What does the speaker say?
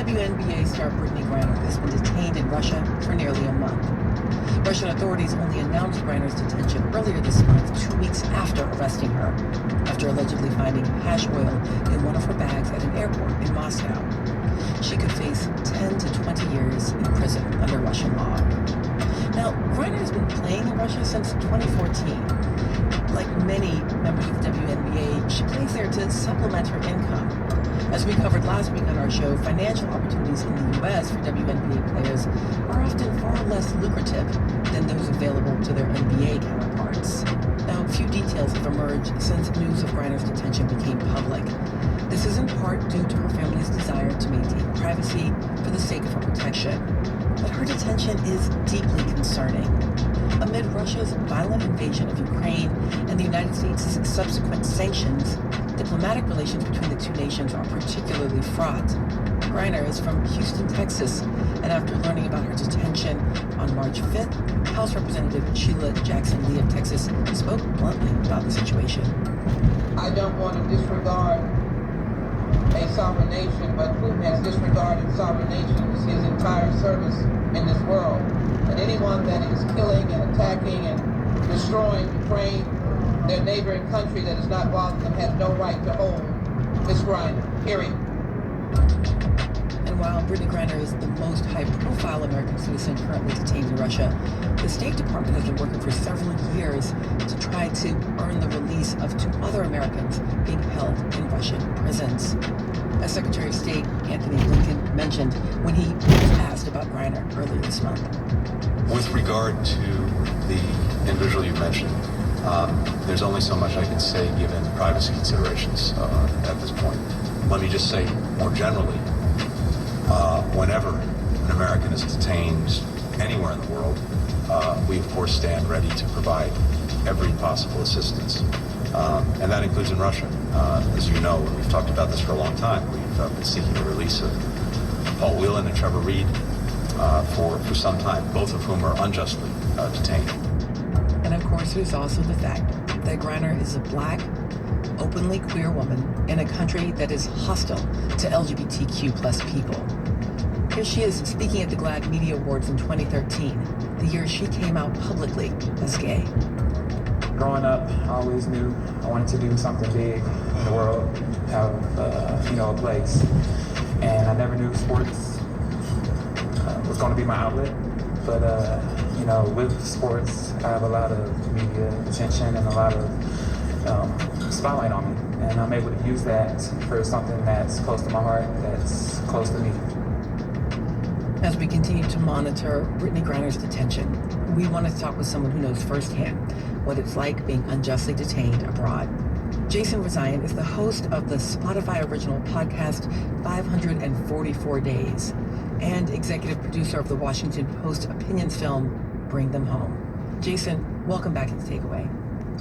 WNBA star Brittany Griner has been detained in Russia for nearly a month. Russian authorities only announced Griner's detention earlier this month, 2 weeks after arresting her, after allegedly finding hash oil in one of her bags at an airport in Moscow. She could face 10 to 20 years in prison under Russian law. Now, Griner has been playing in Russia since 2014. Like many members of the WNBA, she plays there to supplement her income. As we covered last week on our show, financial opportunities in the U.S. for WNBA players are often far less lucrative than those available to their NBA counterparts. Now, a few details have emerged since news of Griner's detention became public. This is in part due to her family's desire to maintain privacy for the sake of her protection. But her detention is deeply concerning. Amid Russia's violent invasion of Ukraine and the United States' subsequent sanctions, diplomatic relations between the two nations are particularly fraught. Griner is from Houston, Texas, and after learning about her detention on March 5th, House Representative Sheila Jackson Lee of Texas spoke bluntly about the situation. I don't want to disregard a sovereign nation, but Putin has disregarded sovereign nations his entire service in this world. And anyone that is killing and attacking and destroying Ukraine, their neighboring country that is not welcome, them, has no right to hold Ms. Griner, period. And while Brittany Griner is the most high-profile American citizen currently detained in Russia, the State Department has been working for several years to try to earn the release of 2 other Americans being held in Russian prisons. As Secretary of State Anthony Blinken mentioned when he was asked about Griner earlier this month. With regard to the individual you mentioned, there's only so much I can say given privacy considerations at this point. Let me just say more generally, whenever an American is detained anywhere in the world, we of course stand ready to provide every possible assistance. And that includes in Russia. As you know, we've talked about this for a long time. We've been seeking the release of Paul Whelan and Trevor Reed for some time, both of whom are unjustly detained. And of course, there's also the fact that Griner is a Black, openly queer woman in a country that is hostile to LGBTQ plus people. Here she is speaking at the GLAAD Media Awards in 2013, the year she came out publicly as gay. Growing up, I always knew I wanted to do something big in the world, have a place. And I never knew sports was going to be my outlet. But with sports, I have a lot of media attention and a lot of spotlight on me. And I'm able to use that for something that's close to my heart, that's close to me. As we continue to monitor Brittany Griner's detention, we want to talk with someone who knows firsthand what it's like being unjustly detained abroad. Jason Rezaian is the host of the Spotify original podcast 544 Days and executive producer of the Washington Post opinions film Bring Them Home. Jason, welcome back to The Takeaway.